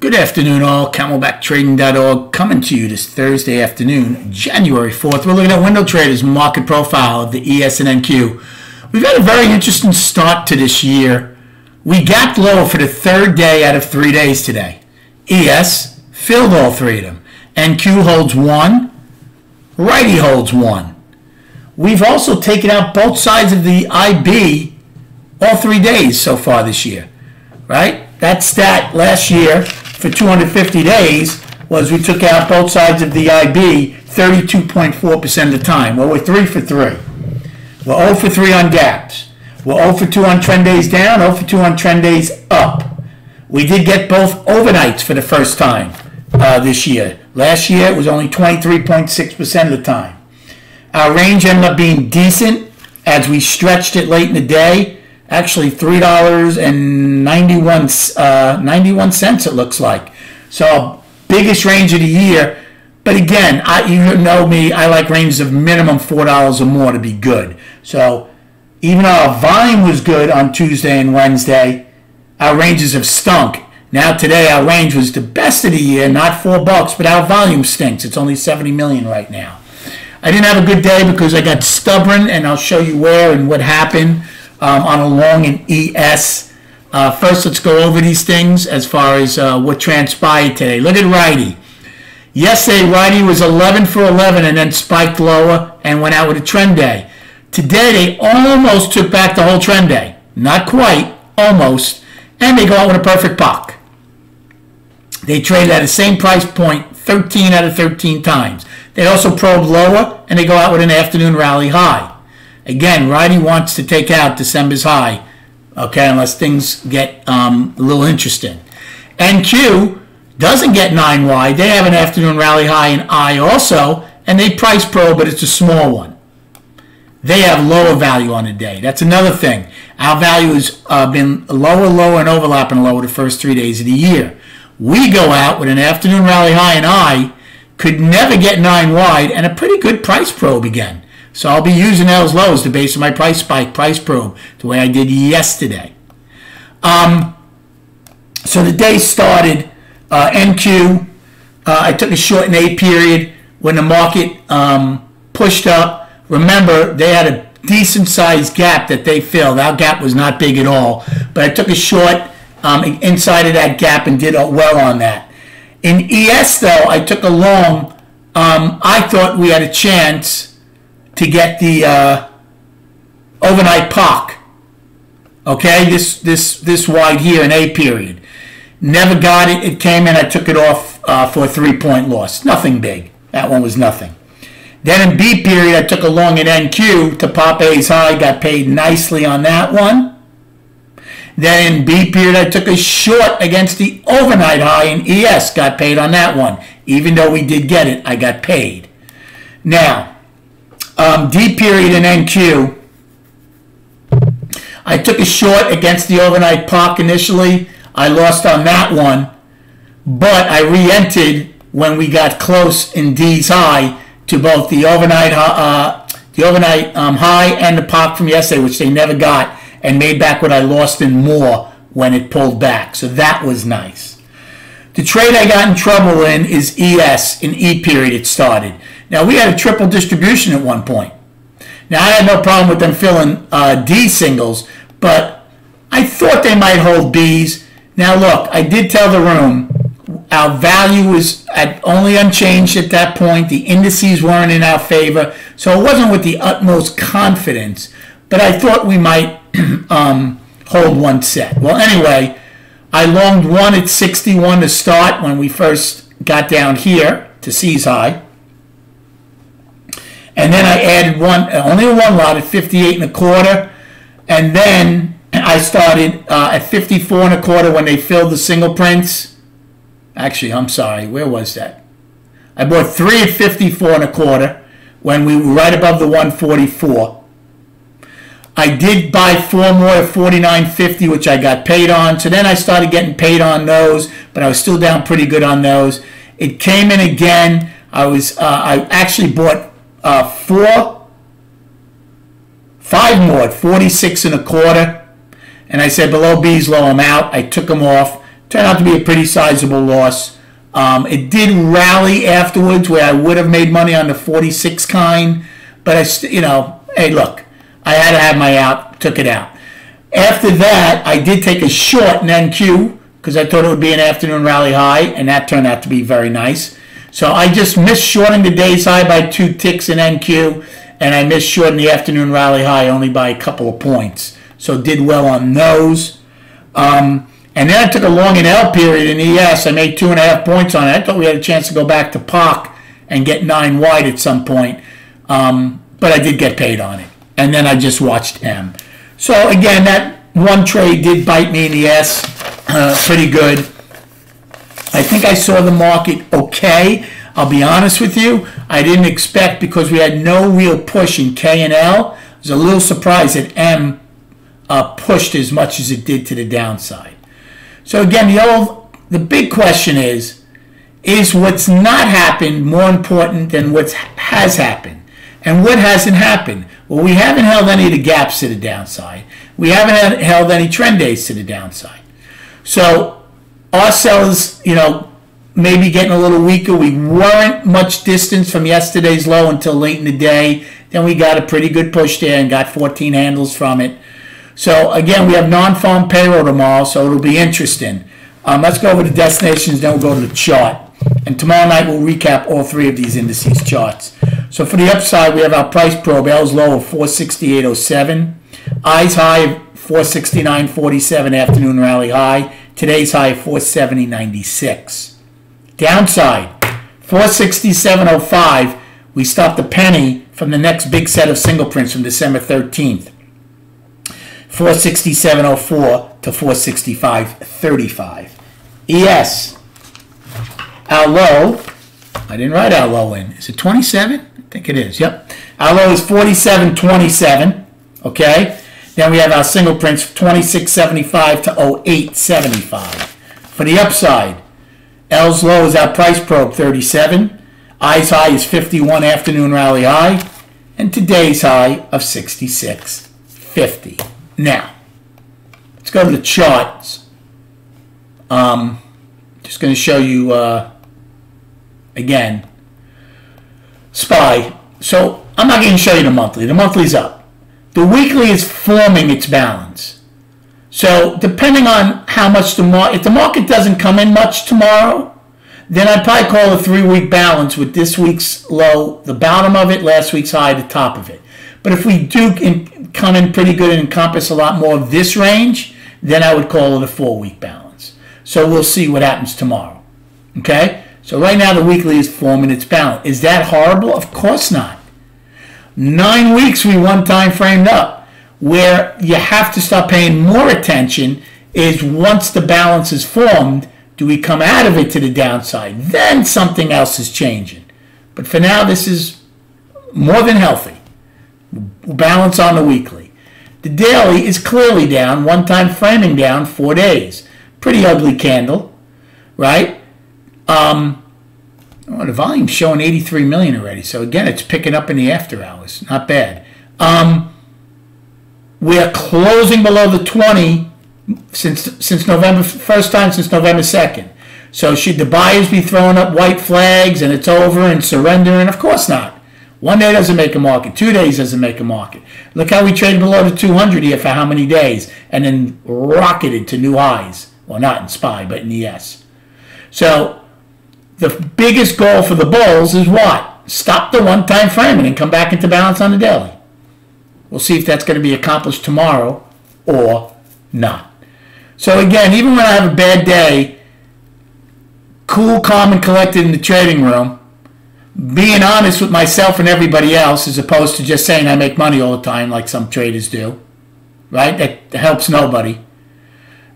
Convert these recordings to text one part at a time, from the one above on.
Good afternoon, all. CamelbackTrading.org coming to you this Thursday afternoon, January 4th. We're looking at Window Traders market profile of the ES and NQ. We've had a very interesting start to this year. We gapped lower for the third day out of 3 days today. ES filled all three of them. NQ holds one. Righty holds one. We've also taken out both sides of the IB all 3 days so far this year, right? That stat last year for 250 days was we took out both sides of the IB 32.4% of the time. Well, we're 3 for 3. We're 0 for 3 on gaps. We're 0 for 2 on trend days down, 0 for 2 on trend days up. We did get both overnights for the first time this year. Last year, it was only 23.6% of the time. Our range ended up being decent as we stretched it late in the day. Actually, $3.91 it looks like. So, biggest range of the year. But again, you know me, I like ranges of minimum $4 or more to be good. So, even though our volume was good on Tuesday and Wednesday, our ranges have stunk. Now today, our range was the best of the year, not $4, but our volume stinks. It's only 70 million right now. I didn't have a good day because I got stubborn, and I'll show you where and what happened on a long in ES. First, let's go over these things as far as what transpired today. Look at Righty. Yesterday, Righty was 11 for 11 and then spiked lower and went out with a trend day. Today, they almost took back the whole trend day. Not quite, almost. And they go out with a perfect POC. They traded at the same price point 13 out of 13 times. They also probed lower, and they go out with an afternoon rally high. Again, Righty wants to take out December's high, okay, unless things get a little interesting. NQ doesn't get 9 wide. They have an afternoon rally high in I also, and they price probe, but it's a small one. They have lower value on the day. That's another thing. Our value has been lower, lower, and overlapping lower the first 3 days of the year. We go out with an afternoon rally high in I, could never get 9 wide, and a pretty good price probe again. So I'll be using those lows to base my price spike, price probe, the way I did yesterday. So the day started, NQ, I took a short in A period when the market pushed up. Remember, they had a decent sized gap that they filled. Our gap was not big at all, but I took a short inside of that gap and did well on that. In ES, though, I took a long. I thought we had a chance to get the overnight POC. Okay, this wide here in A period. Never got it. It came in. I took it off for a 3-point loss. Nothing big. That one was nothing. Then in B period, I took a long at NQ to pop A's high. Got paid nicely on that one. Then in B period, I took a short against the overnight high in ES. Got paid on that one. Even though we did get it, I got paid. Now, D period in NQ, I took a short against the overnight POC initially. I lost on that one, but I re-entered when we got close in D's high to both the overnight high and the POC from yesterday, which they never got, and made back what I lost in more when it pulled back. So that was nice. The trade I got in trouble in is ES. In E period it started. Now, we had a triple distribution at one point. Now, I had no problem with them filling D singles, but I thought they might hold Bs. Now, look, I did tell the room our value was only unchanged at that point. The indices weren't in our favor, so it wasn't with the utmost confidence, but I thought we might hold one set. Well, anyway, I longed one at 61 to start when we first got down here to C's high. And then I added only one lot at 58.25, and then I started at 54.25 when they filled the single prints. Actually, I'm sorry, where was that? I bought 3 at 54.25 when we were right above the 144. I did buy 4 more at 49.50, which I got paid on. So then I started getting paid on those, but I was still down pretty good on those. It came in again. I actually bought 5 more at 46.25, and I said below B's low, I'm out. I took them off. Turned out to be a pretty sizable loss. It did rally afterwards where I would have made money on the 46 kind, but hey, look, I had to have my out, took it out. After that, I did take a short in NQ because I thought it would be an afternoon rally high, and that turned out to be very nice. So I just missed shorting the day's high by 2 ticks in NQ, and I missed shorting the afternoon rally high only by a couple of points. So did well on those. And then I took a long in L period in ES. I made 2.5 points on it. I thought we had a chance to go back to POC and get 9 wide at some point. But I did get paid on it. And then I just watched M. So again, that one trade did bite me in the S pretty good. I think I saw the market okay. I'll be honest with you. I didn't expect, because we had no real push in K and L. I was a little surprised that M pushed as much as it did to the downside. So again, the big question is what's not happened more important than what has happened? And what hasn't happened? Well, we haven't held any of the gaps to the downside. We haven't held any trend days to the downside. So our sellers, maybe getting a little weaker. We weren't much distance from yesterday's low until late in the day. Then we got a pretty good push there and got 14 handles from it. So again, we have non-farm payroll tomorrow, so it'll be interesting. Let's go over the destinations, then we'll go to the chart. And tomorrow night we'll recap all 3 of these indices charts. So for the upside, we have our price probe, L's low of 468.07, I's high of 469.47, afternoon rally high. Today's high of 470.96. Downside, 467.05. We stopped a penny from the next big set of single prints from December 13th. 467.04 to 465.35. ES, our low, I didn't write our low in. Is it 27? I think it is, yep. Our low is 47.27, okay? Then we have our single prints 26.75 to 08.75. For the upside, L's low is our price probe 37. I's high is 51, afternoon rally high. And today's high of 66.50. Now, let's go to the charts. Just going to show you, again, SPY. So I'm not going to show you the monthly. The monthly's up. The weekly is forming its balance. So depending on how much if the market doesn't come in much tomorrow, then I'd probably call a 3-week balance with this week's low, the bottom of it, last week's high, the top of it. But if we do come in pretty good and encompass a lot more of this range, then I would call it a 4-week balance. So we'll see what happens tomorrow. Okay? So right now the weekly is forming its balance. Is that horrible? Of course not. 9 weeks we one time framed up. Where you have to start paying more attention is once the balance is formed, do we come out of it to the downside? Then something else is changing. But for now, this is more than healthy. Balance on the weekly. The daily is clearly down, one time framing down 4 days. Pretty ugly candle, right? The volume's showing 83 million already. So again, it's picking up in the after hours. Not bad. We're closing below the 20 since November, first time since November 2nd. So should the buyers be throwing up white flags and it's over and surrendering? Of course not. 1 day doesn't make a market. 2 days doesn't make a market. Look how we traded below the 200 here for how many days and then rocketed to new highs. Well, not in SPY, but in ES. So the biggest goal for the bulls is what? Stop the one-time framing and come back into balance on the daily. We'll see if that's going to be accomplished tomorrow or not. So again, even when I have a bad day, cool, calm, and collected in the trading room, being honest with myself and everybody else as opposed to just saying I make money all the time like some traders do, right? That helps nobody.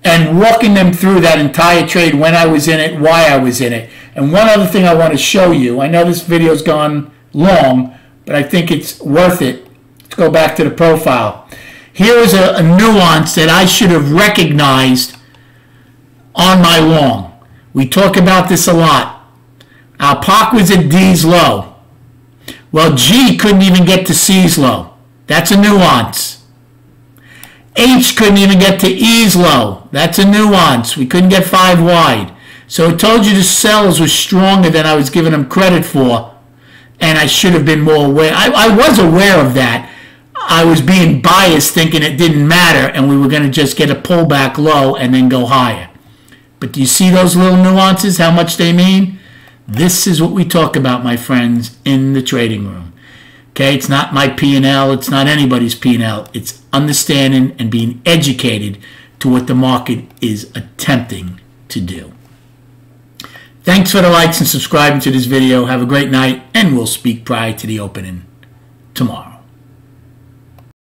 And walking them through that entire trade, when I was in it, why I was in it. And one other thing I want to show you, I know this video's gone long, but I think it's worth it. Let's go back to the profile. Here is a nuance that I should have recognized on my long. We talk about this a lot. Our POC was at D's low. Well, G couldn't even get to C's low. That's a nuance. H couldn't even get to E's low. That's a nuance. We couldn't get 5 wide. So it told you the sells were stronger than I was giving them credit for, and I should have been more aware. I was aware of that. I was being biased, thinking it didn't matter, and we were going to just get a pullback low and then go higher. But do you see those little nuances, how much they mean? This is what we talk about, my friends, in the trading room. Okay, it's not my P&L, it's not anybody's P&L. It's understanding and being educated to what the market is attempting to do. Thanks for the likes and subscribing to this video. Have a great night, and we'll speak prior to the opening tomorrow.